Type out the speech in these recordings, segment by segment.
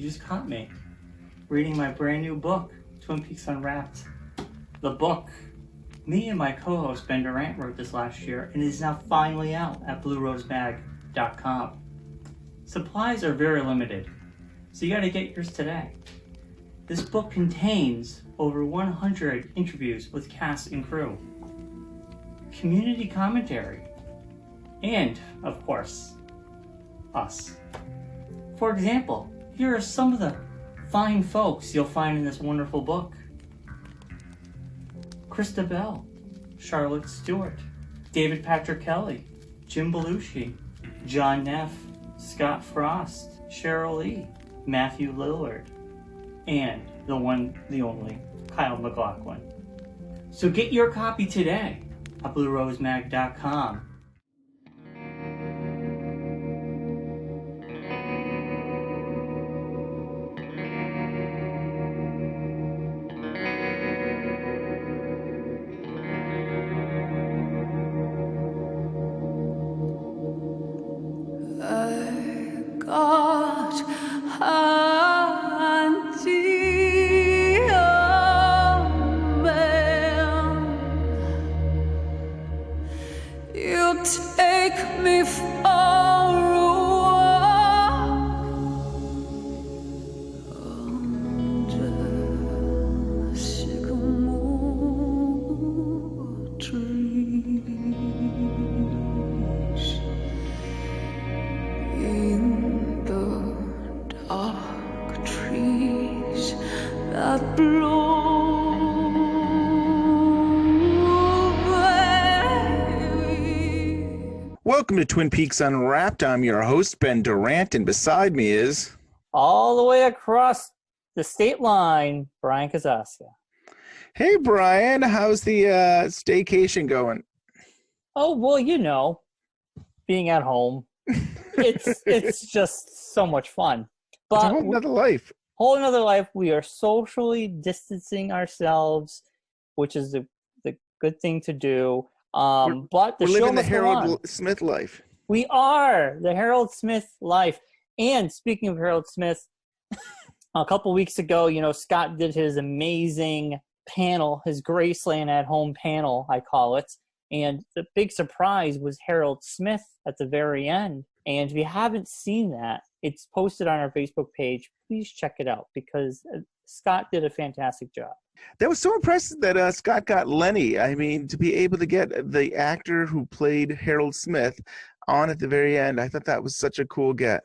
You just caught me reading my brand new book, Twin Peaks Unwrapped. The book me and my co-host Ben Durant wrote this last year and is now finally out at bluerosemag.com. Supplies are very limited, so you gotta get yours today. This book contains over 100 interviews with cast and crew, community commentary, and, of course, us. For example, here are some of the fine folks you'll find in this wonderful book. Krista Bell, Charlotte Stewart, David Patrick Kelly, Jim Belushi, John Neff, Scott Frost, Cheryl Lee, Matthew Lillard, and the one, the only, Kyle MacLachlan. So get your copy today at bluerosemag.com. Welcome to Twin Peaks Unwrapped. I'm your host, Ben Durant, and beside me is... all the way across the state line, Bryon Kazaska. Hey, Bryon. How's the staycation going? Oh, well, you know, being at home, it's just so much fun. But it's a whole nother life. Whole nother life. We are socially distancing ourselves, which is the good thing to do. But the we're show living the must go on. Harold Smith life. We are the Harold Smith life. And speaking of Harold Smith, a couple weeks ago, you know, Scott did his amazing panel, his Graceland at Home panel, I call it. And the big surprise was Harold Smith at the very end. And if you haven't seen that, it's posted on our Facebook page. Please check it out because Scott did a fantastic job. That was so impressive that Scott got Lenny. I mean, to be able to get the actor who played Harold Smith on at the very end, I thought that was such a cool get.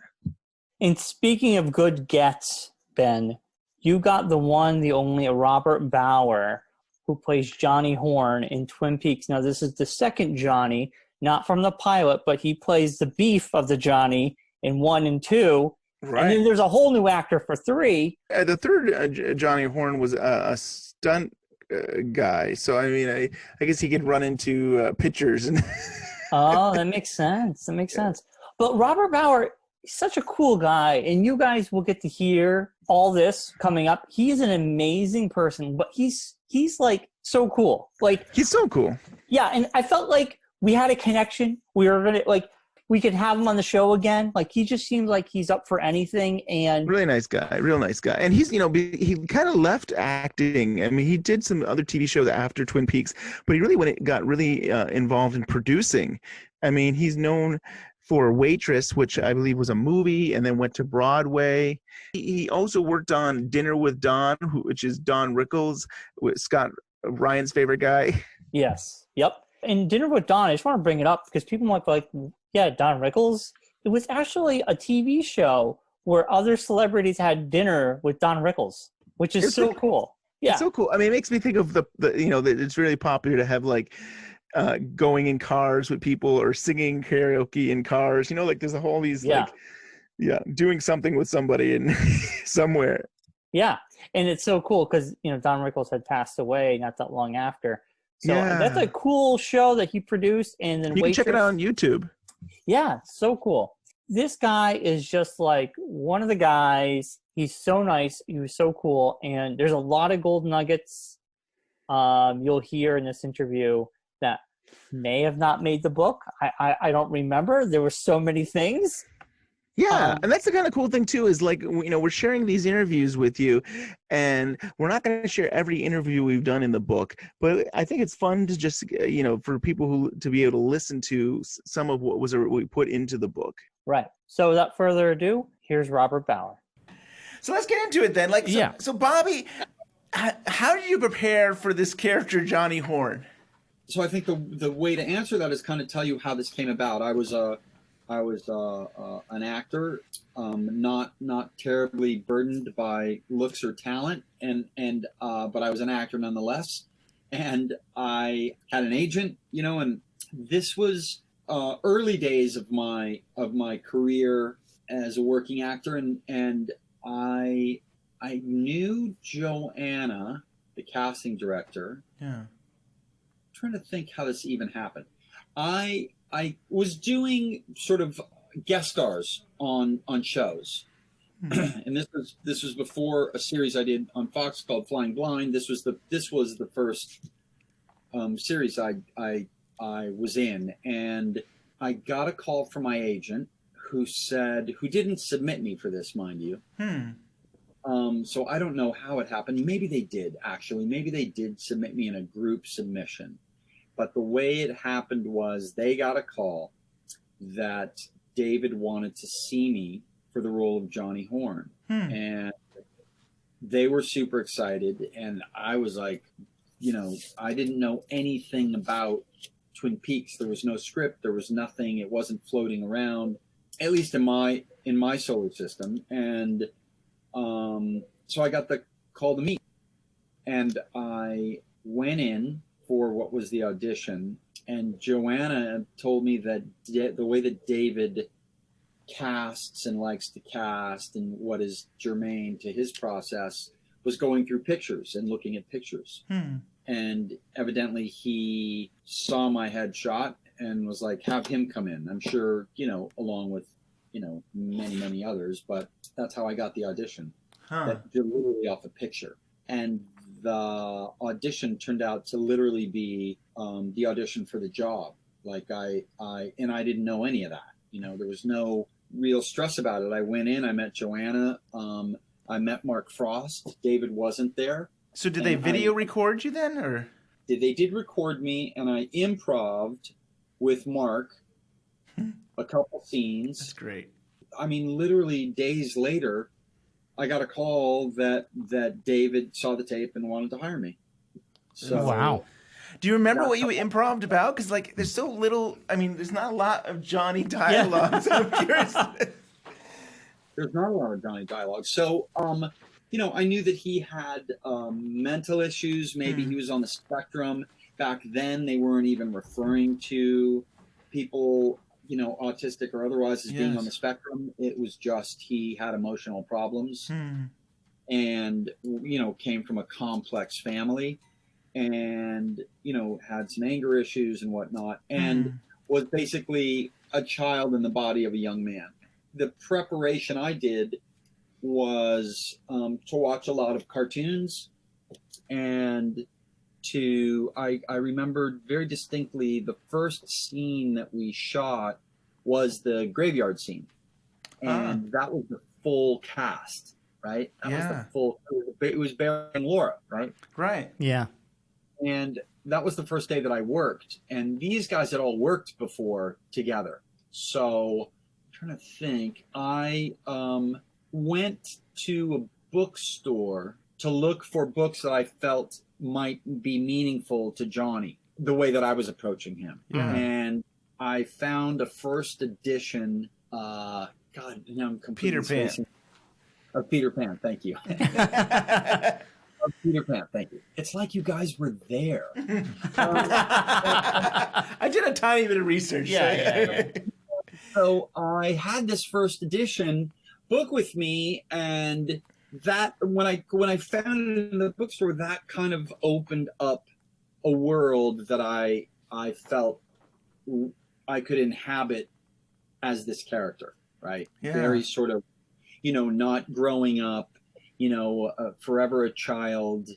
And speaking of good gets, Ben, you got the one, the only Robert Bauer, who plays Johnny Horne in Twin Peaks. Now, this is the second Johnny, not from the pilot, but he plays the beef of the Johnny in 1 and 2. Right. And then there's a whole new actor for 3. The third Johnny Horne was a stunt guy. So, I mean, I guess he could run into pictures. And oh, that makes sense. That makes sense. But Robert Bauer, he's such a cool guy. And you guys will get to hear all this coming up. He's an amazing person, but he's like so cool. Like he's so cool. Yeah. And I felt like we had a connection. We were going to we could have him on the show again. Like he just seems like he's up for anything. And really nice guy, real nice guy. And he's, you know, he kind of left acting. I mean, he did some other TV shows after Twin Peaks, but he really got really involved in producing. I mean, he's known for Waitress, which I believe was a movie, and then went to Broadway. He also worked on Dinner with Don, which is Don Rickles, with Scott Ryan's favorite guy. Yes. Yep. And Dinner with Don, I just want to bring it up because people might be like, yeah, Don Rickles. It was actually a TV show where other celebrities had dinner with Don Rickles, which is so cool. Yeah, it's so cool. I mean, it makes me think of the you know, that it's really popular to have like going in cars with people or singing karaoke in cars. You know, like there's a whole these doing something with somebody in somewhere. Yeah, and it's so cool because you know Don Rickles had passed away not that long after. So that's a cool show that he produced, and then you can check it out on YouTube. Yeah, so cool. This guy is just like one of the guys. He's so nice. He was so cool. And there's a lot of gold nuggets you'll hear in this interview that may have not made the book. I don't remember. There were so many things. Yeah, and that's the kind of cool thing too, is like, we're sharing these interviews with you, and we're not going to share every interview we've done in the book, but I think it's fun to just, for people who to be able to listen to some of what we put into the book. Right. So without further ado, here's Robert Bauer. So let's get into it then. So Bobby, how did you prepare for this character, Johnny Horne? So I think the way to answer that is kind of tell you how this came about. I was an actor, not terribly burdened by looks or talent, but I was an actor nonetheless. And I had an agent, and this was early days of my career as a working actor, and I knew Joanna, the casting director. Yeah. I'm trying to think how this even happened. I was doing sort of guest stars on shows, and this was before a series I did on Fox called Flying Blind. This was the first series I was in, and I got a call from my agent who didn't submit me for this, mind you. So I don't know how it happened. Maybe they did, actually. Maybe they did submit me in a group submission. But the way it happened was they got a call that David wanted to see me for the role of Johnny Horne. And they were super excited. And I was like, I didn't know anything about Twin Peaks. There was no script. There was nothing. It wasn't floating around, at least in my solar system. And so I got the call to meet. And I went in for what was the audition, and Joanna told me that the way that David casts and likes to cast and what is germane to his process was going through pictures and looking at pictures. And evidently he saw my headshot and was like, have him come in. I'm sure, along with, many others, but that's how I got the audition. That literally off a picture. And the audition turned out to literally be the audition for the job. Like I didn't know any of that. There was no real stress about it. I went in, I met Joanna, I met Mark Frost. David wasn't there. So did they video record you then, or? They did record me, and I improv'd with Mark a couple scenes. That's great. I mean, literally days later, I got a call that David saw the tape and wanted to hire me. So, wow. Do you remember what you improv'd about? Because there's so little. I mean, there's not a lot of Johnny dialogue. Yeah. So I'm curious. There's not a lot of Johnny dialogue. So, I knew that he had mental issues. Maybe he was on the spectrum. Back then, they weren't even referring to people, autistic or otherwise, as being on the spectrum. It was just he had emotional problems and, came from a complex family and, had some anger issues and whatnot, and was basically a child in the body of a young man. The preparation I did was to watch a lot of cartoons, and I remembered very distinctly the first scene that we shot was the graveyard scene, and that was the full cast, right? That was the full. It was Bauer and Laura, right? Right. Yeah. And that was the first day that I worked, and these guys had all worked before together. So I'm trying to think. I went to a bookstore to look for books that I felt might be meaningful to Johnny, the way that I was approaching him. Yeah. And I found a first edition, now I'm completely Peter Pan. Of Peter Pan, thank you. Of Peter Pan, thank you. It's like you guys were there. I did a tiny bit of research. Yeah. So I had this first edition book with me, and that when I found it in the bookstore, that kind of opened up a world that I felt I could inhabit as this character, right? Yeah. Very sort of, not growing up, forever a child,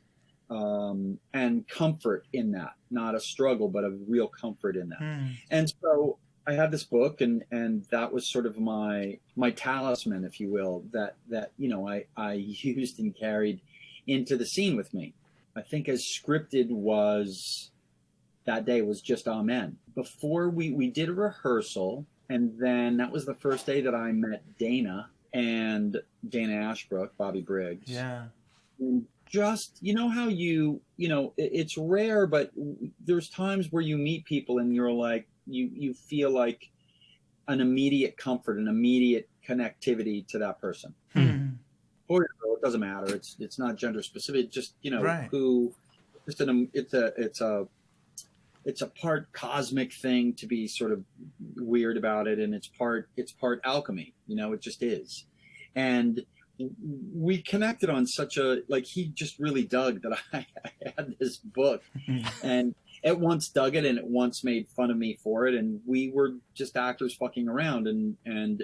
and comfort in that, not a struggle, but a real comfort in that. And so had this book, and that was sort of my talisman, if you will, that I used and carried into the scene with me. I think as scripted was that day was just amen. Before we did a rehearsal, and then that was the first day that I met Dana Ashbrook, Bobby Briggs. Yeah. And just, how it's rare, but there's times where you meet people and you're like, you feel like an immediate comfort, an immediate connectivity to that person. Boy or girl, it doesn't matter. It's not gender specific. It's just, Right. who, just it's a part cosmic thing to be sort of weird about it. And it's part alchemy, it just is. And we connected on such a, like, he just really dug that I had this book and at once dug it and at once made fun of me for it. And we were just actors fucking around and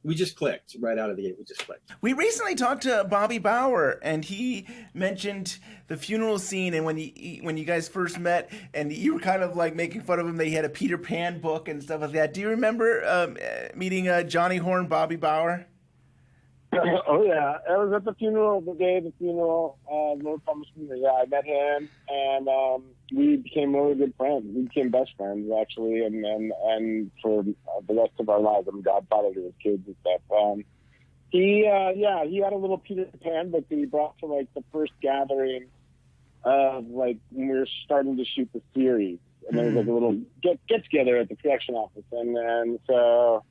we just clicked right out of the gate. We just clicked. We recently talked to Bobby Bauer, and he mentioned the funeral scene and when you guys first met, and you were kind of like making fun of him that he had a Peter Pan book and stuff like that. Do you remember meeting Johnny Horne, Bobby Bauer? Oh yeah, it was at the funeral, the day of the funeral. Lord promised me. Yeah, I met him, and we became really good friends. We became best friends, actually, and for the rest of our lives, I'm godfather to his kids and stuff. He had a little Peter Pan book that he brought to like the first gathering of like when we were starting to shoot the series, and there was like a little get together at the production office, and so.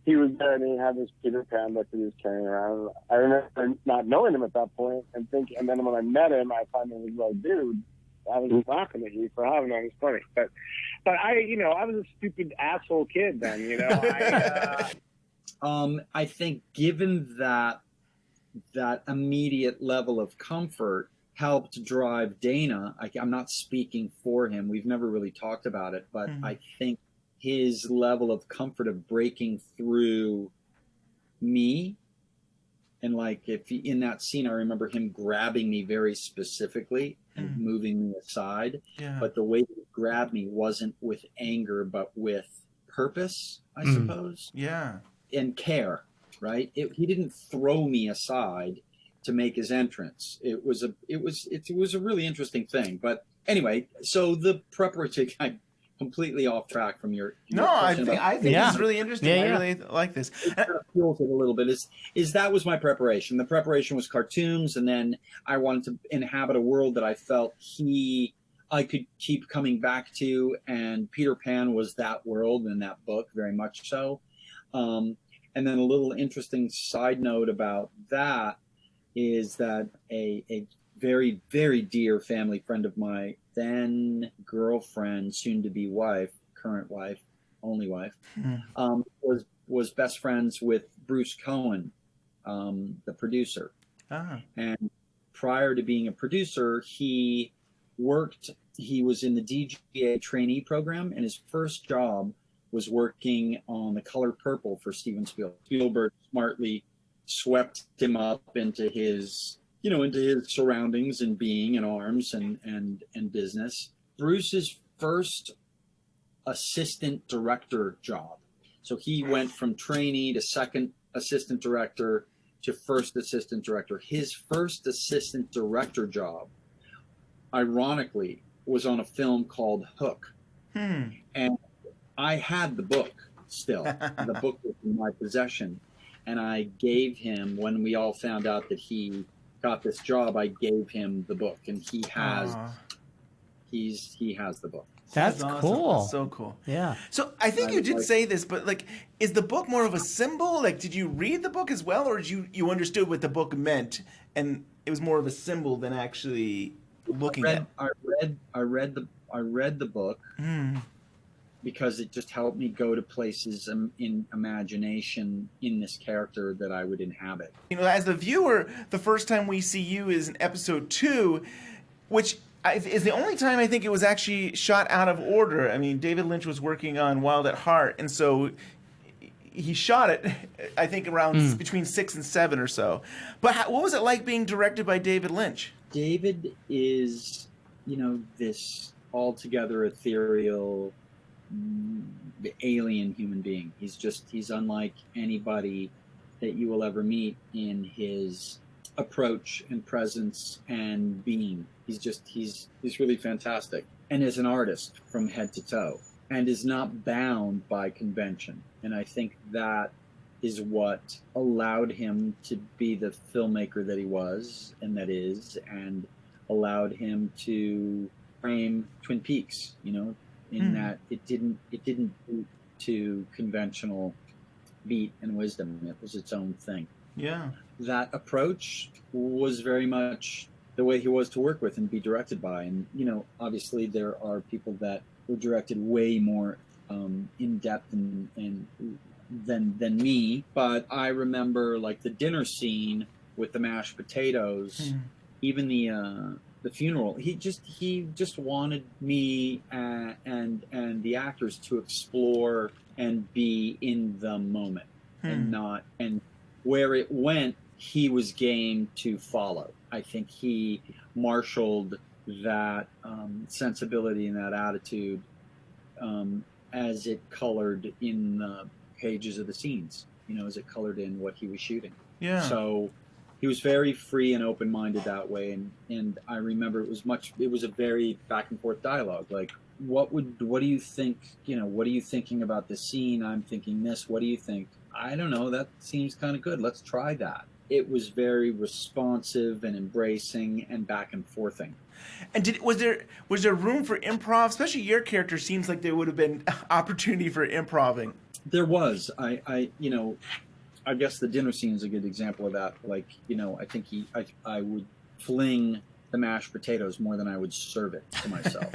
He was there and he had this Peter Pan book that he was carrying around. I remember not knowing him at that point and then when I met him, I finally was like, dude, I was laughing at you for having that. It was funny. But I was a stupid asshole kid then, I think given that immediate level of comfort helped drive Dana. I'm not speaking for him. We've never really talked about it, but I think his level of comfort of breaking through me, and like in that scene I remember him grabbing me very specifically and moving me aside, but the way that he grabbed me wasn't with anger but with purpose, I suppose, and care, right? He didn't throw me aside to make his entrance. It was a really interesting thing. But anyway, so the preparatory, I'm completely off track from your I think it's really interesting. I really like this. It kind of fuels it a little bit. Is that was my preparation. The preparation was cartoons, and then I wanted to inhabit a world that I felt I could keep coming back to, and Peter Pan was that world in that book, very much so. And then a little interesting side note about that is that a very, very dear family friend of my then girlfriend, soon to be wife, current wife, only wife, was best friends with Bruce Cohen, the producer. And prior to being a producer, he was in the DGA trainee program, and his first job was working on The Color Purple for Steven Spielberg. Spielberg smartly swept him up into his surroundings and being and arms and business. Bruce's first assistant director job. So he went from trainee to second assistant director to first assistant director. His first assistant director job, ironically, was on a film called Hook. And I had the book still. The book was in my possession. And I gave him, when we all found out that he got this job, I gave him the book, and he has the book. That's awesome. cool. That's so cool. Yeah. So I think you did say this, but like, is the book more of a symbol? Like, did you read the book as well, or did you understood what the book meant, and it was more of a symbol than actually looking at? I read the book because it just helped me go to places in imagination in this character that I would inhabit. As the viewer, the first time we see you is in episode 2, which is the only time I think it was actually shot out of order. I mean, David Lynch was working on Wild at Heart, and so he shot it, I think, around between 6 and 7 or so. But what was it like being directed by David Lynch? David is, this altogether ethereal, the alien human being. He's unlike anybody that you will ever meet in his approach and presence and being. He's really fantastic, and is an artist from head to toe, and is not bound by convention. And I think that is what allowed him to be the filmmaker that he was and that is, and allowed him to frame Twin Peaks, in that it didn't boot to conventional beat and wisdom. It was its own thing. Yeah. That approach was very much the way he was to work with and be directed by. And, obviously there are people that were directed way more in depth and than me. But I remember like the dinner scene with the mashed potatoes, even the funeral. He just wanted me and the actors to explore and be in the moment and where it went, he was game to follow. I think he marshaled that sensibility and that attitude as it colored in the pages of the scenes, as it colored in what he was shooting. Yeah. So he was very free and open-minded that way. And I remember it was a very back and forth dialogue. Like, what do you think, what are you thinking about this scene? I'm thinking this, what do you think? I don't know, that seems kind of good. Let's try that. It was very responsive and embracing and back and forthing. And was there room for improv? Especially your character seems like there would have been opportunity for improving. There was. I guess the dinner scene is a good example of that. Like, I think I would fling the mashed potatoes more than I would serve it to myself.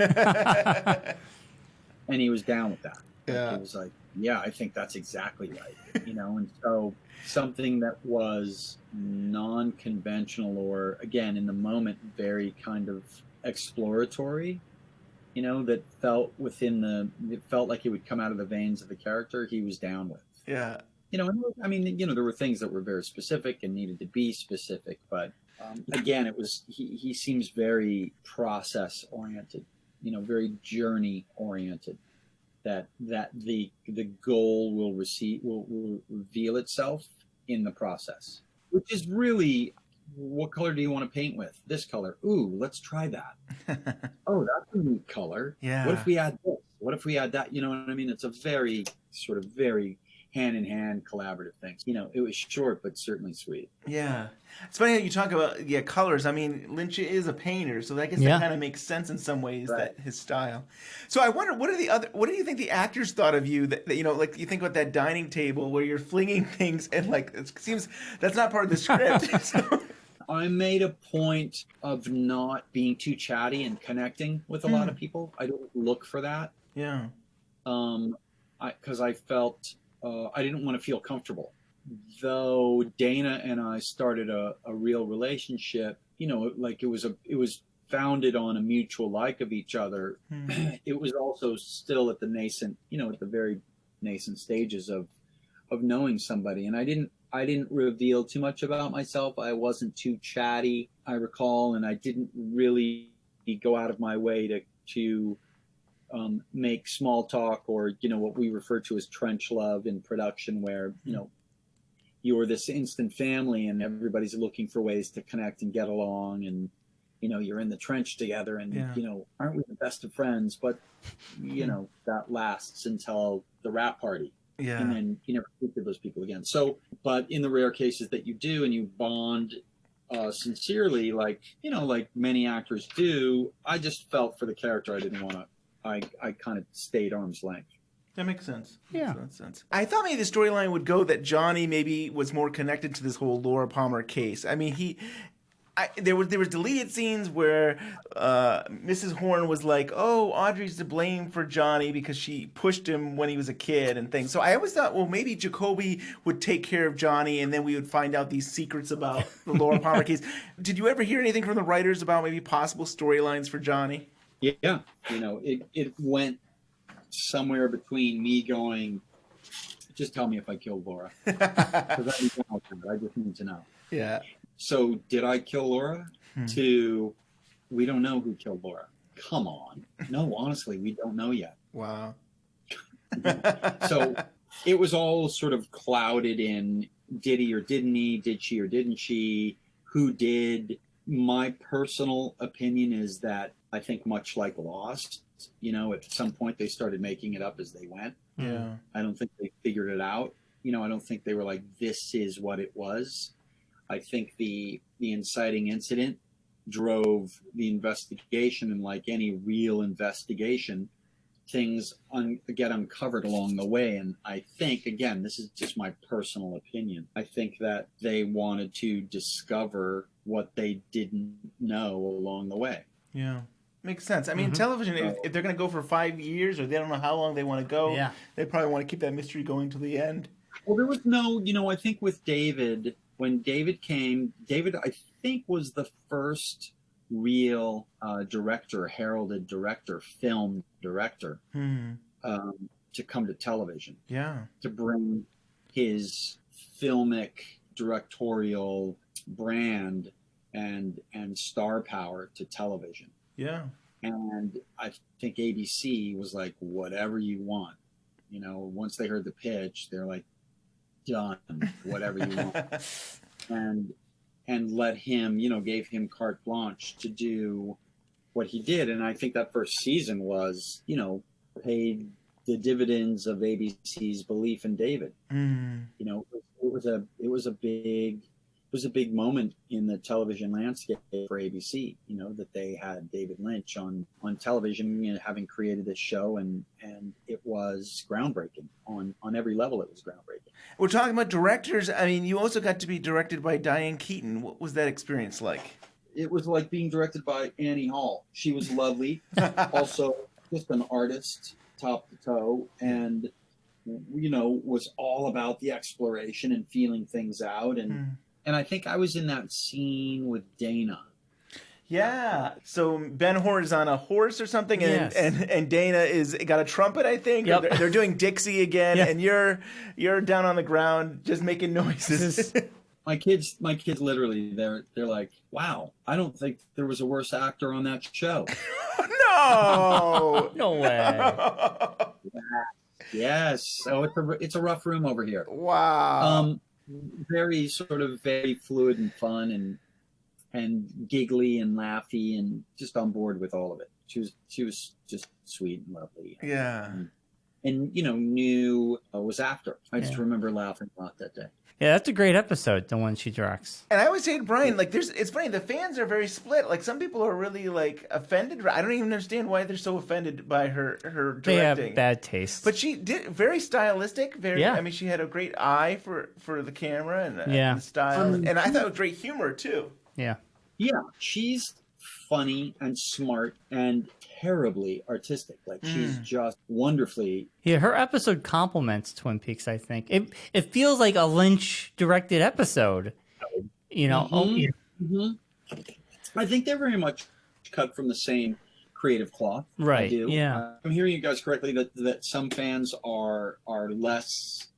And he was down with that. Yeah. He was like, yeah, I think that's exactly right. And so something that was non-conventional or, again, in the moment, very kind of exploratory, that felt it felt like it would come out of the veins of the character, he was down with. Yeah. I mean, there were things that were very specific and needed to be specific, but again, it was, he seems very process oriented, very journey oriented. That the goal will reveal itself in the process, which is really, what color do you want to paint with? This color. Ooh, let's try that. Oh, that's a new color. Yeah. What if we add this? What if we add that? You know what I mean? It's a very very hand-in-hand collaborative thing. It was short, but certainly sweet. Yeah. It's funny that you talk about, colors. I mean, Lynch is a painter, so I guess that kind of makes sense in some ways, right, that his style. So I wonder, what do you think the actors thought of you that like you think about that dining table where you're flinging things and like, it seems that's not part of the script. So. I made a point of not being too chatty and connecting with a lot of people. I don't look for that. Yeah. Because I felt I didn't want to feel comfortable. Though Dana and I started a real relationship, like it was founded on a mutual like of each other. It was also still at the nascent, at the very nascent stages of knowing somebody. And I didn't reveal too much about myself. I wasn't too chatty, I recall, and I didn't really go out of my way to make small talk or, what we refer to as trench love in production, where, you're this instant family and everybody's looking for ways to connect and get along. And, you're in the trench together and, aren't we the best of friends? But, that lasts until the wrap party. Yeah. And then you never speak to those people again. So, but in the rare cases that you do and you bond sincerely, like many actors do, I just felt for the character I didn't want to. I kind of stayed arm's length. That makes sense. Yeah. That makes sense. I thought maybe the storyline would go that Johnny maybe was more connected to this whole Laura Palmer case. I mean, there was deleted scenes where Mrs. Horne was like, "Oh, Audrey's to blame for Johnny because she pushed him when he was a kid and things." So I always thought, well, maybe Jacoby would take care of Johnny, and then we would find out these secrets about the Laura Palmer case. Did you ever hear anything from the writers about maybe possible storylines for Johnny? Yeah, it went somewhere between me going, just tell me if I killed Laura. Because I just need to know. Yeah. So did I kill Laura? To, we don't know who killed Laura. Come on. No, honestly, we don't know yet. Wow. So it was all sort of clouded in did he or didn't he, did she or didn't she, who did. My personal opinion is that I think much like Lost, at some point they started making it up as they went. Yeah. I don't think they figured it out. I don't think they were like, this is what it was. I think the inciting incident drove the investigation, and like any real investigation, things get uncovered along the way. And I think, again, this is just my personal opinion, I think that they wanted to discover what they didn't know along the way. Yeah. Makes sense. I mean, television, if they're going to go for 5 years, or they don't know how long they want to go, they probably want to keep that mystery going till the end. Well, there was no, I think with David, when David came, David, I think, was the first real director, heralded director, film director to come to television. Yeah. To bring his filmic directorial brand and star power to television. Yeah. And I think ABC was like, whatever you want. Once they heard the pitch, they're like, done, whatever you want. And let him, gave him carte blanche to do what he did. And I think that first season was, paid the dividends of ABC's belief in David. It was a big moment in the television landscape for ABC, that they had David Lynch on television, having created this show, and it was groundbreaking on every level. It was groundbreaking. We're talking about directors. I mean, you also got to be directed by Diane Keaton. What was that experience like? It was like being directed by Annie Hall. She was lovely, also just an artist, top to toe, and was all about the exploration and feeling things out. And I think I was in that scene with Dana. Yeah. So Ben Hur is on a horse or something, and, Yes. and Dana is got a trumpet, I think. Yep. They're doing Dixie again, Yeah. and you're down on the ground just making noises. My kids literally, they're like, wow, I don't think there was a worse actor on that show. No. No way. Yes. So it's a rough room over here. Wow. Very fluid and fun and giggly and laughy and just on board with all of it. She was just sweet and lovely. Yeah. And knew was after. I just remember laughing a lot that day. Yeah, that's a great episode, the one she directs. And I always say to Bryon, like, it's funny, the fans are very split. Like, some people are really, like, offended. I don't even understand why they're so offended by her directing. They have bad taste. But she did very stylistic. Yeah. I mean, she had a great eye for the camera and the style. And I thought it was great humor, too. Yeah. Yeah, she's funny and smart and terribly artistic. Like, she's just wonderfully. Yeah, her episode complements Twin Peaks, I think. It feels like a Lynch-directed episode. I think they're very much cut from the same creative cloth. Right, I do. yeah. I'm hearing you guys correctly that some fans are less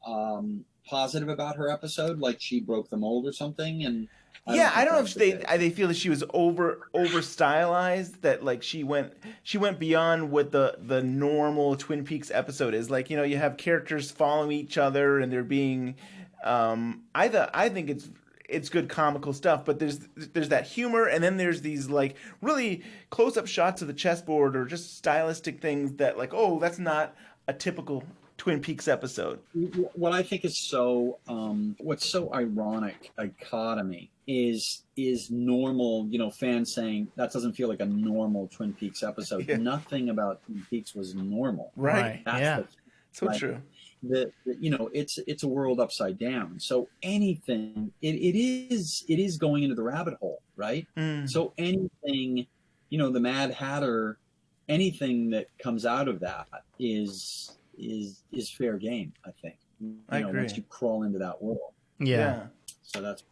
positive about her episode, like she broke the mold or something. And I don't know if they feel that she was over stylized, that like she went beyond what the normal Twin Peaks episode is. Like, you have characters following each other and they're being I think it's good comical stuff, but there's that humor, and then there's these like really close up shots of the chessboard or just stylistic things that like, oh, that's not a typical Twin Peaks episode. What I think is so what's so ironic dichotomy is normal, fans saying that doesn't feel like a normal Twin Peaks episode. Yeah. Nothing about Twin Peaks was normal. Right. That's so true. It's a world upside down. So anything it is going into the rabbit hole, right? So anything, the Mad Hatter, anything that comes out of that is fair game, I think. I agree. Once you crawl into that world. Yeah. So that's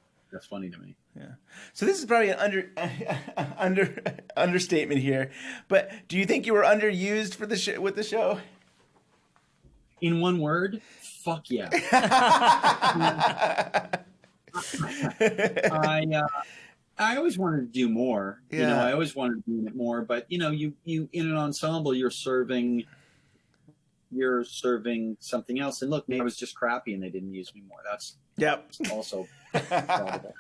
funny to me. Yeah. So this is probably an understatement here, but do you think you were underused for with the show? In one word, fuck yeah. I always wanted to do more. Yeah. I always wanted to do it more, but you in an ensemble, you're serving you're serving something else. And look, maybe I was just crappy and they didn't use me more. That's also probable.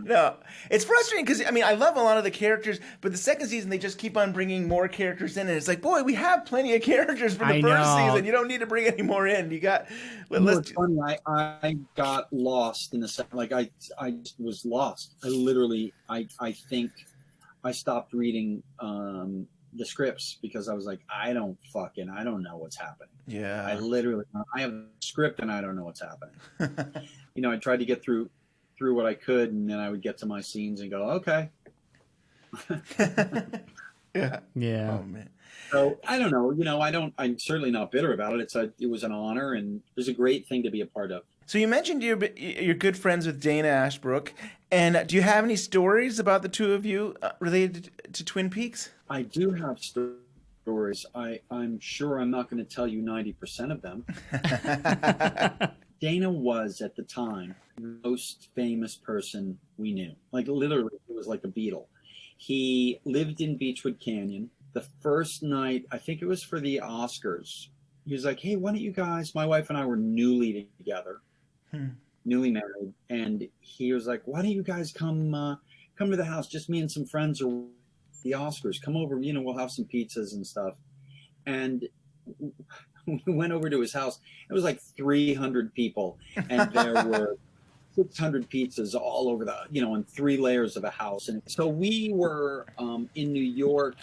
No. It's frustrating because, I mean, I love a lot of the characters, but the second season, they just keep on bringing more characters in. And it's like, boy, we have plenty of characters for the first season. You don't need to bring any more in. You got, it's funny. I got lost in the second, like I was lost. I literally, I think I stopped reading the scripts because I was like, I don't know what's happening. Yeah. I have a script and I don't know what's happening. I tried to get through what I could, and then I would get to my scenes and go, okay. Yeah. Yeah. Oh man. So I don't know. I'm certainly not bitter about it. It was an honor, and it was a great thing to be a part of. So you mentioned you're good friends with Dana Ashbrook, and do you have any stories about the two of you related to Twin Peaks? I do have stories. I'm sure I'm not going to tell you 90% of them. Dana was, at the time, the most famous person we knew. Like, literally, it was like a Beatle. He lived in Beechwood Canyon. The first night, I think it was for the Oscars, he was like, hey, why don't you guys, my wife and I were newly together, newly married, and he was like, why don't you guys come to the house, just me and some friends, or the Oscars, come over, we'll have some pizzas and stuff. And we went over to his house. It was like 300 people, and there were 600 pizzas all over in 3 layers of a house. And so we were in New York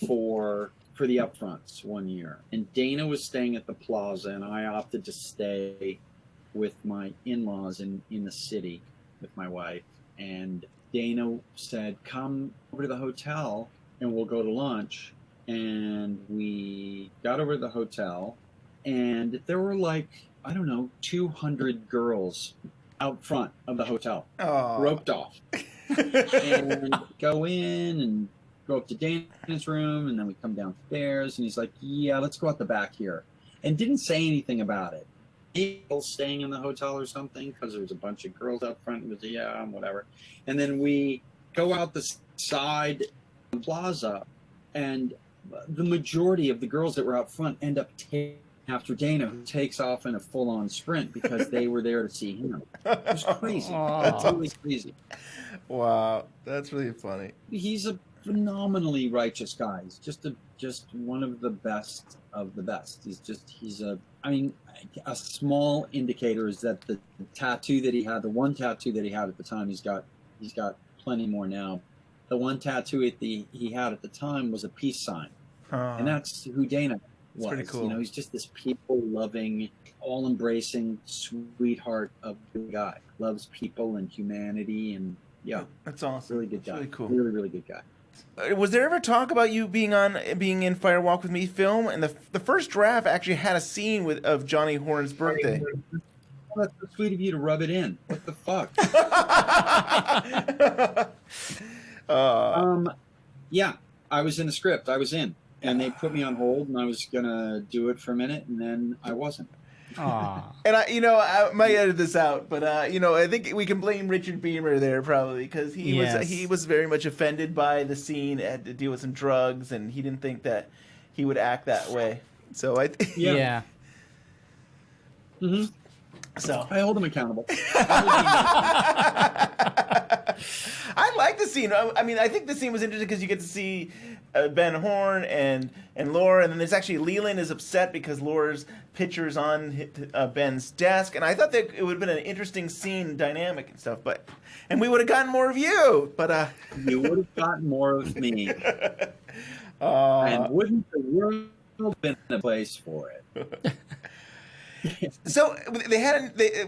for the upfronts one year, and Dana was staying at the Plaza, and I opted to stay with my in-laws in the city with my wife. And Dana said, come over to the hotel and we'll go to lunch. And we got over to the hotel, and there were 200 girls out front of the hotel, roped off. And go in and go up to Dana's room, and then we come downstairs, and he's like, yeah, let's go out the back here. And didn't say anything about it. He was staying in the hotel or something because there was a bunch of girls out front. He was whatever. And then we go out the side of the plaza, and the majority of the girls that were out front end up taking after Dana, who takes off in a full-on sprint because they were there to see him. It was crazy. That's really crazy. Wow, that's really funny. He's a phenomenally righteous guy. He's just one of the best of the best. A small indicator is that the tattoo that he had, the one tattoo that he had at the time, he's got plenty more now. The one tattoo he had at the time was a peace sign, and that's who Dana was. Pretty cool. He's just this people-loving, all-embracing sweetheart of a guy. Loves people and humanity, and that's awesome. Really good guy. Really cool. Really, really good guy. Was there ever talk about you being in Fire Walk with Me film? And the first draft actually had a scene of Johnny Horne's birthday. Oh, that's so sweet of you to rub it in. What the fuck? Yeah, I was in the script. I was in, and they put me on hold, and I was gonna do it for a minute, and then I wasn't. And I might edit this out, but I think we can blame Richard Beamer there probably because he was very much offended by the scene, had to deal with some drugs, and he didn't think that he would act that way. So yeah. Mm-hmm. So I hold him accountable. I like the scene. I mean, I think the scene was interesting because you get to see Ben Horne and Laura, and then there's actually Leland is upset because Laura's picture is on Ben's desk, and I thought that it would have been an interesting scene dynamic and stuff, and we would have gotten more of you, but you would have gotten more of me, and wouldn't the world have been a place for it? So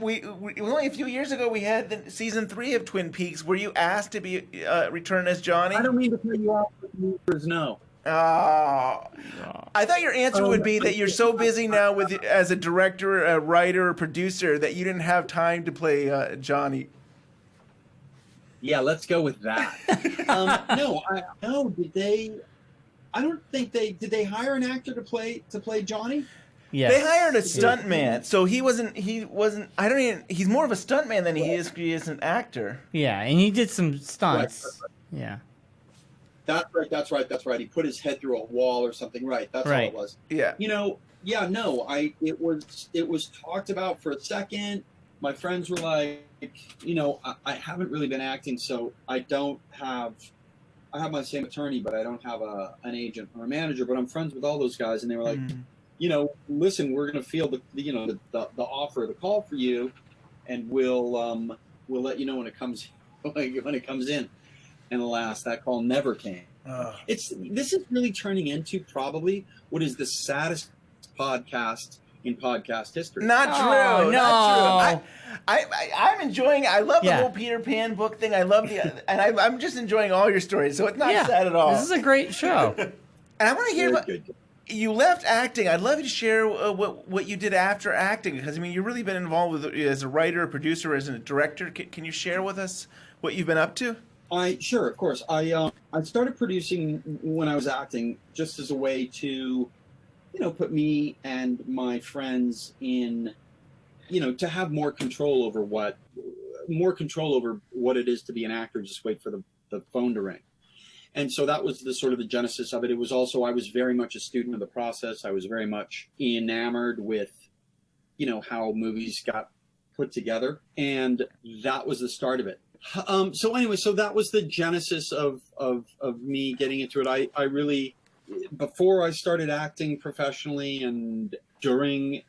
we only a few years ago we had the season 3 of Twin Peaks. Were you asked to be return as Johnny? I don't mean to cut you off, but the answer is no. I thought your answer would be that you're so busy now as a director, a writer, a producer that you didn't have time to play Johnny. Yeah, let's go with that. No. Did they? I don't think they did. They hire an actor to play Johnny. Yes. They hired a stuntman, so he wasn't. I don't even. He's more of a stuntman than he is an actor. Yeah, and he did some stunts. Right. Yeah. That's right. He put his head through a wall or something. Right. That's all it was. Yeah. Yeah, no, it was talked about for a second. My friends were like, I haven't really been acting, so I have my same attorney, but I don't have an agent or a manager, but I'm friends with all those guys. And they were like, listen, we're going to feel the offer, the call for you, and we'll let you know when it comes, when it comes in. And alas, that call never came. This is really turning into probably what is the saddest podcast in podcast history. Not true. Not true. I'm enjoying. I love the whole Peter Pan book thing. I love and I'm just enjoying all your stories. So it's not sad at all. This is a great show. And I want to hear about. You left acting. I'd love you to share what you did after acting, because I mean you've really been involved with as a writer, a producer, as a director. Can you share with us what you've been up to? Sure, of course. I started producing when I was acting, just as a way to, put me and my friends in, to have more control over what it is to be an actor. Just wait for the phone to ring. And so that was the sort of the genesis of it. It was also, I was very much a student of the process. I was very much enamored with, how movies got put together. And that was the start of it. So anyway, so that was the genesis of me getting into it. I really, before I started acting professionally and during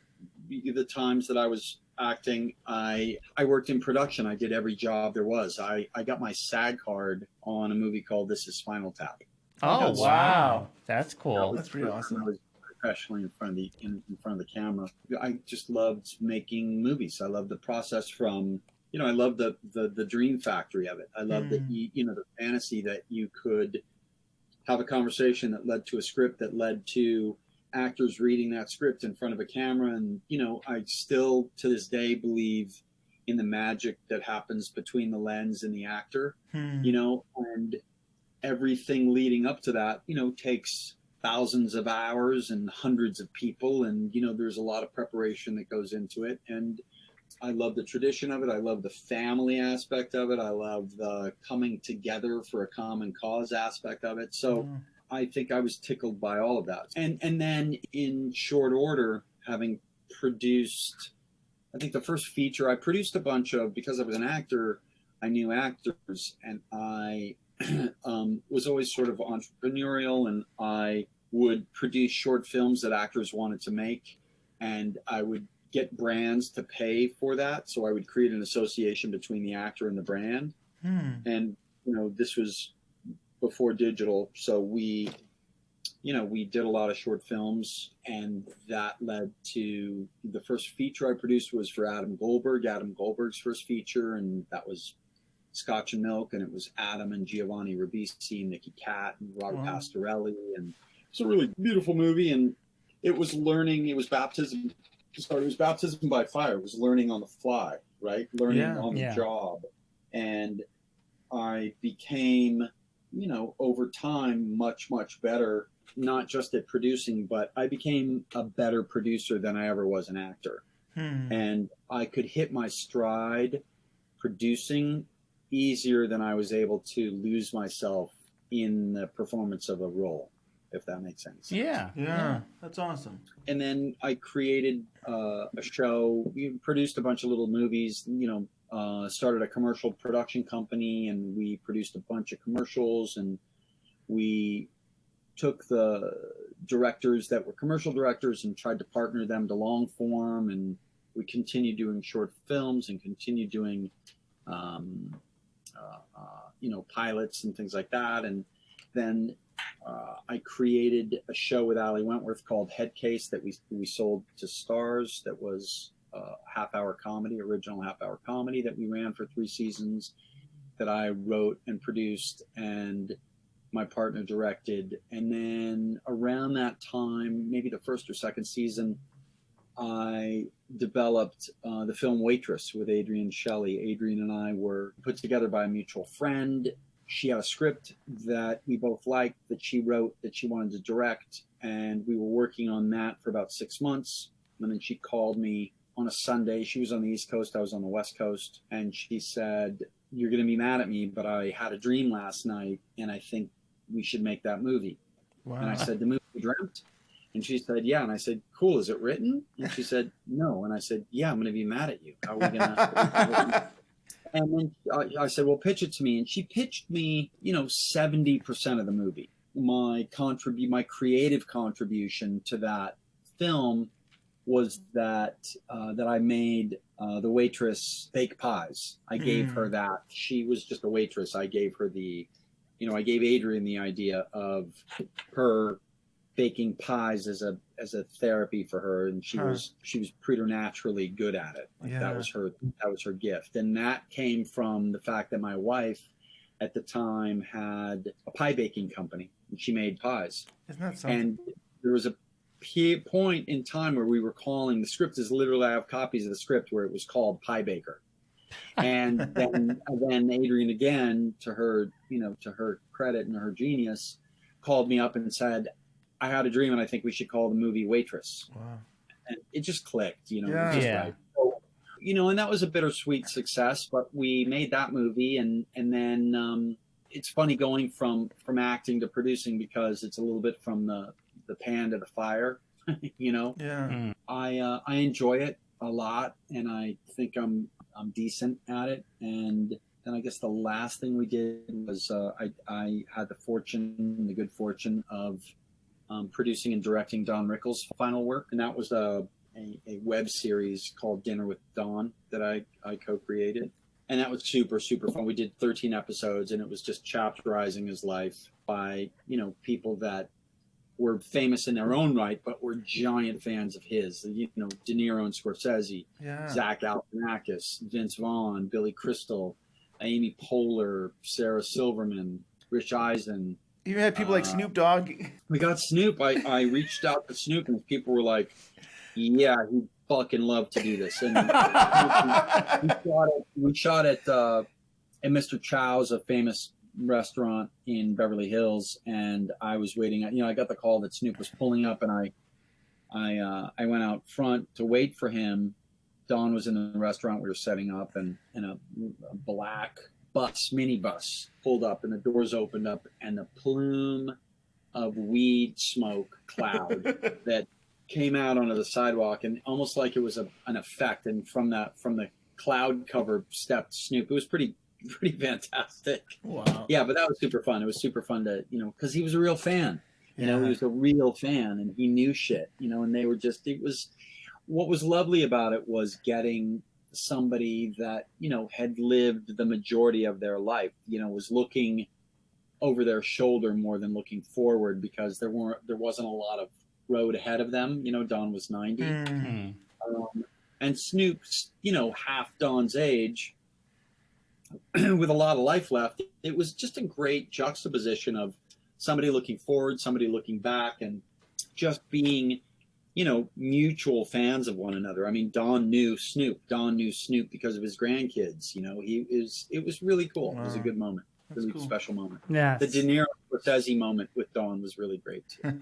the times that I was acting, I worked in production. I did every job there was. I got my SAG card on a movie called This Is Spinal Tap. Oh, wow. That's cool. That's pretty awesome. I was professionally in front of the camera. I just loved making movies. I loved the process from, I love the dream factory of it. I love the fantasy that you could have a conversation that led to a script that led to actors reading that script in front of a camera. And, I still to this day believe in the magic that happens between the lens and the actor, and everything leading up to that, takes thousands of hours and hundreds of people. And, there's a lot of preparation that goes into it. And I love the tradition of it. I love the family aspect of it. I love the coming together for a common cause aspect of it. So I think I was tickled by all of that. And then in short order, having produced, I think the first feature I produced a bunch of, because I was an actor, I knew actors, and I was always sort of entrepreneurial, and I would produce short films that actors wanted to make, and I would get brands to pay for that. So I would create an association between the actor and the brand. And, this was before digital. So we did a lot of short films, and that led to the first feature I produced was for Adam Goldberg's first feature. And that was Scotch and Milk. And it was Adam and Giovanni Ribisi, Nicky Katt and Robert Pastorelli. And it's a really beautiful movie. And it was baptism. It was baptism by fire. It was learning on the fly, right? Learning on the job. And I became, over time, much, much better, not just at producing, but I became a better producer than I ever was an actor. And I could hit my stride producing easier than I was able to lose myself in the performance of a role, if that makes sense. Yeah. That's awesome. And then I created a show. We produced a bunch of little movies, started a commercial production company, and we produced a bunch of commercials, and we took the directors that were commercial directors and tried to partner them to long form, and we continued doing short films and continued doing pilots and things like that. And then I created a show with Ali Wentworth called Head Case that we sold to Stars. That was a original half-hour comedy that we ran for 3 seasons, that I wrote and produced and my partner directed. And then around that time, maybe the first or second season, I developed the film Waitress with Adrienne Shelley. Adrienne and I were put together by a mutual friend. She had a script that we both liked, that she wrote, that she wanted to direct, and we were working on that for about 6 months. And then she called me on a Sunday. She was on the East Coast, I was on the West Coast, and she said, "You're going to be mad at me, but I had a dream last night, and I think we should make that movie. Wow. And I said, the movie Dreamt? And she said, yeah. And I said, cool, is it written? And she said, no. And I said, yeah, I'm going to be mad at you. How are we going to? And then I said, well, pitch it to me. And she pitched me, 70% of the movie. My creative contribution to that film was that I made the waitress bake pies. I gave her that. She was just a waitress. I gave her I gave Adrian the idea of her baking pies as a therapy for her, and she was preternaturally good at it. That was her gift, and that came from the fact that my wife at the time had a pie baking company, and she made pies. Isn't that something? And there was a point in time where we were calling the script is literally, I have copies of the script where it was called Pie Baker. And then Adrian, again, to her credit and her genius, called me up and said, I had a dream and I think we should call the movie Waitress. Wow. And it just clicked, Yeah. Right. So, and that was a bittersweet success, but we made that movie, and then it's funny going from acting to producing, because it's a little bit from the pan to the fire, Yeah. I enjoy it a lot, and I think I'm decent at it. And then I guess the last thing we did was I had the good fortune of producing and directing Don Rickles' final work, and that was a web series called Dinner with Don that I co-created, and that was super, super fun. We did 13 episodes, and it was just chapterizing his life by people that were famous in their own right, but were giant fans of his. De Niro and Scorsese, Zach Galifianakis, Vince Vaughn, Billy Crystal, Amy Poehler, Sarah Silverman, Rich Eisen. You had people like Snoop Dogg. We got Snoop. I reached out to Snoop, and people were like, yeah, he'd fucking love to do this. And we shot at Mr. Chow's, a famous restaurant in Beverly Hills, and I was waiting. I got the call that Snoop was pulling up, and I went out front to wait for him. Don was in the restaurant we were setting up, and a black minibus pulled up, and the doors opened up, and the plume of weed smoke cloud that came out onto the sidewalk, and almost like it was an effect. And from the cloud cover stepped Snoop. It was pretty fantastic. Wow. Yeah, but that was super fun. It was super fun to, because he was a real fan. He was a real fan, and he knew shit, and they were just, what was lovely about it was getting somebody that, had lived the majority of their life, was looking over their shoulder more than looking forward, because there wasn't a lot of road ahead of them. Don was 90. Mm-hmm. And Snoop's, half Don's age, with a lot of life left. It was just a great juxtaposition of somebody looking forward, somebody looking back, and just being, mutual fans of one another. I mean, Don knew Snoop because of his grandkids. It was really cool. Wow. It was a good moment. That's really cool. Special moment. Yeah. The De Niro Scorsese moment with Don was really great too.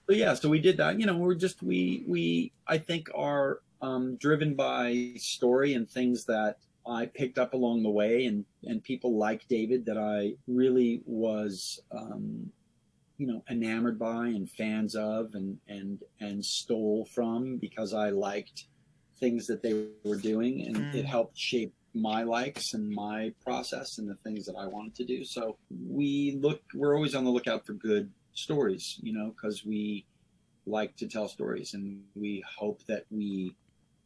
But yeah, so we did that. We I think are driven by story and things that I picked up along the way, and people like David that I really was, enamored by and fans of, and stole from, because I liked things that they were doing, and it helped shape my likes and my process and the things that I wanted to do. So we're always on the lookout for good stories, because we like to tell stories, and we hope that we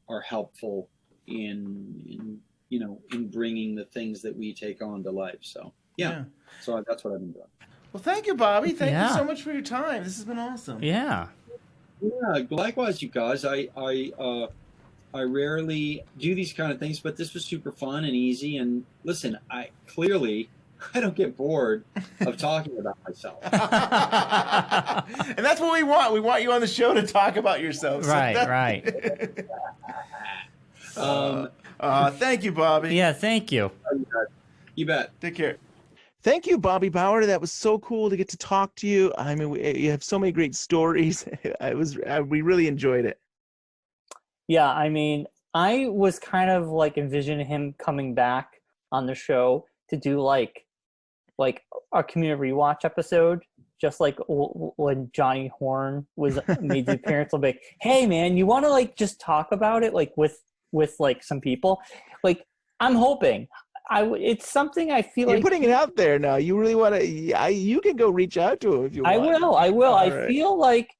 are helpful in bringing the things that we take on to life. So yeah. So that's what I've been doing. Well, thank you, Bobby. Thank you so much for your time. This has been awesome. Yeah. Yeah. Likewise, you guys. I rarely do these kind of things, but this was super fun and easy. And listen, I don't get bored of talking about myself. And that's what we want. We want you on the show to talk about yourself. Right. Thank you, Bobby. Yeah, thank you. You bet. Take care. Thank you, Bobby Bauer. That was so cool to get to talk to you. I mean, you have so many great stories. We really enjoyed it. Yeah, I mean, I was kind of like envisioning him coming back on the show to do like like a community rewatch episode, just like when Johnny Horne was made the appearance. I'll be like, hey man, you want to like just talk about it like with like some people? Like I'm hoping. It's something I feel You're like putting it out there now. You really want to? You can go reach out to him if you want. I will. All I right. feel like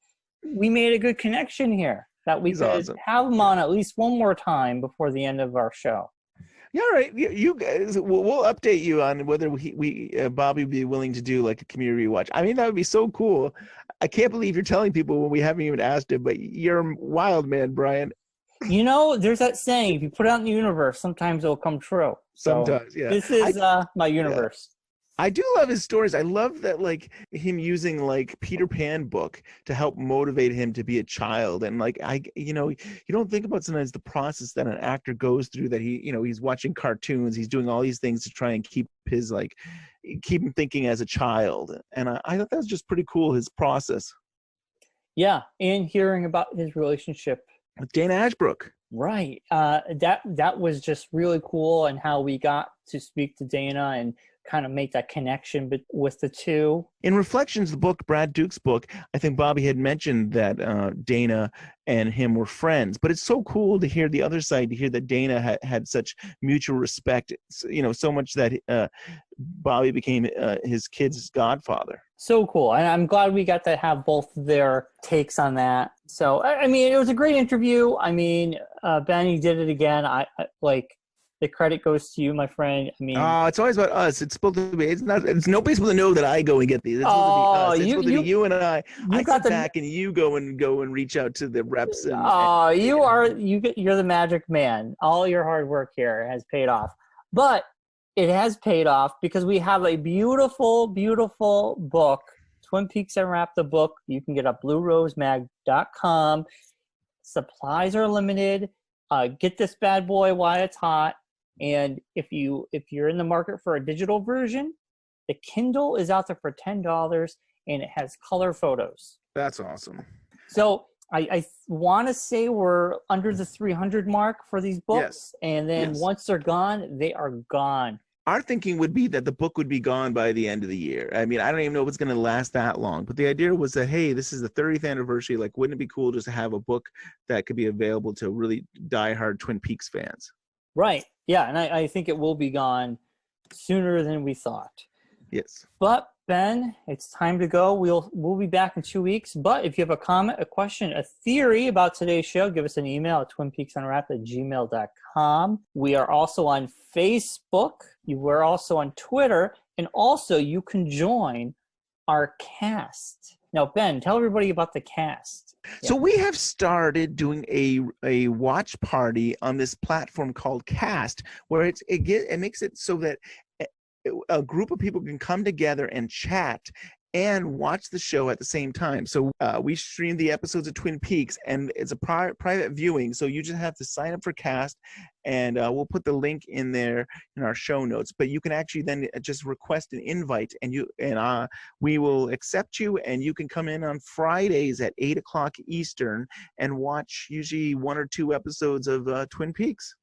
we made a good connection here. That we He's could awesome. have him on at least one more time before the end of our show. Yeah, all right. You guys, we'll update you on whether Bobby would be willing to do like a community watch. I mean, that would be so cool. I can't believe you're telling people when we haven't even asked him, but you're a wild man, Bryon. You know, there's that saying: if you put it out in the universe, sometimes it'll come true. So Sometimes, yeah. This is my universe. I do love his stories. I love that, like him using like Peter Pan book to help motivate him to be a child. And like, you don't think about sometimes the process that an actor goes through, that he's watching cartoons, he's doing all these things to try and keep him thinking as a child. And I thought that was just pretty cool, his process. Yeah. And hearing about his relationship With Dana Ashbrook. Right. That was just really cool, and how we got to speak to Dana and kind of make that connection with the two. In Reflections, the book, Brad Duke's book, I think Bobby had mentioned that Dana and him were friends. But it's so cool to hear the other side, to hear that Dana had such mutual respect, so much that Bobby became his kid's godfather. So cool. And I'm glad we got to have both their takes on that. So, I mean, it was a great interview. I mean, Ben, you did it again. I like, the credit goes to you, my friend. I mean, it's always about us. It's supposed to be. It's not. It's nobody's supposed to know that I go and get these. It's supposed to be us. It's supposed to be you and I. I sit back and you go and reach out to the reps. You're the magic man. All your hard work here has paid off, but it has paid off because we have a beautiful, beautiful book, Twin Peaks Unwrapped, the book. You can get at bluerosemag.com. Supplies are limited. Get this bad boy while it's hot. And if you're in the market for a digital version, the Kindle is out there for $10, and it has color photos. That's awesome. So I want to say we're under the 300 mark for these books. Yes. And then once they're gone, they are gone. Our thinking would be that the book would be gone by the end of the year. I mean, I don't even know if it's going to last that long. But the idea was that, hey, this is the 30th anniversary. Like, wouldn't it be cool just to have a book that could be available to really diehard Twin Peaks fans? Right. Yeah, and I think it will be gone sooner than we thought. Yes. But Ben, it's time to go. We'll be back in 2 weeks. But if you have a comment, a question, a theory about today's show, give us an email at twinpeaksunwrapped@gmail.com. We are also on Facebook. We're also on Twitter. And also you can join our cast. Now, Ben, tell everybody about the cast. So we have started doing a watch party on this platform called Cast, where it makes it so that a group of people can come together and chat and watch the show at the same time. So we stream the episodes of Twin Peaks, and it's a private viewing. So you just have to sign up for Cast, and we'll put the link in there in our show notes. But you can actually then just request an invite, and we will accept you, and you can come in on Fridays at 8:00 Eastern and watch usually 1 or 2 episodes of Twin Peaks.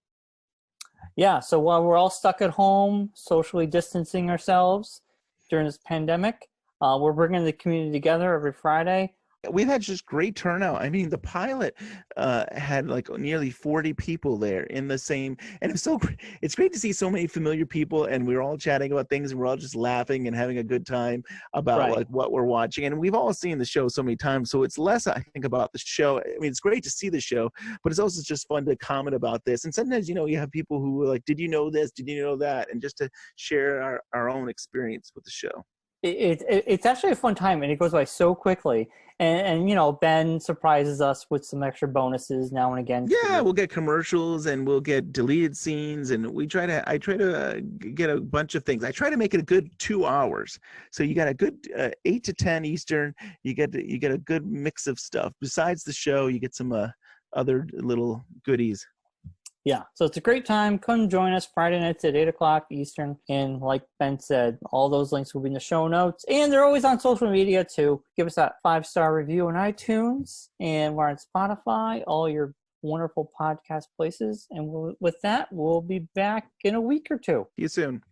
Yeah, so while we're all stuck at home, socially distancing ourselves during this pandemic, we're bringing the community together every Friday. We've had just great turnout. I mean, the pilot had like nearly 40 people there in the same, and it's great to see so many familiar people, and we're all chatting about things, and we're all just laughing and having a good time about like what we're watching. And we've all seen the show so many times, so it's less, I think, about the show. I mean, it's great to see the show, but it's also just fun to comment about this. And sometimes, you have people who are like, did you know this? Did you know that? And just to share our own experience with the show. It's actually a fun time, and it goes by so quickly. And Ben surprises us with some extra bonuses now and again. Yeah, we'll get commercials, and we'll get deleted scenes, and I try to get a bunch of things. I try to make it a good 2 hours. So you got a good 8 to 10 Eastern. You get a good mix of stuff. Besides the show, you get some other little goodies. Yeah, so it's a great time. Come join us Friday nights at 8:00 Eastern. And like Ben said, all those links will be in the show notes. And they're always on social media, too. Give us that 5-star review on iTunes. And we're on Spotify, all your wonderful podcast places. And with that, we'll be back in a week or 2. See you soon.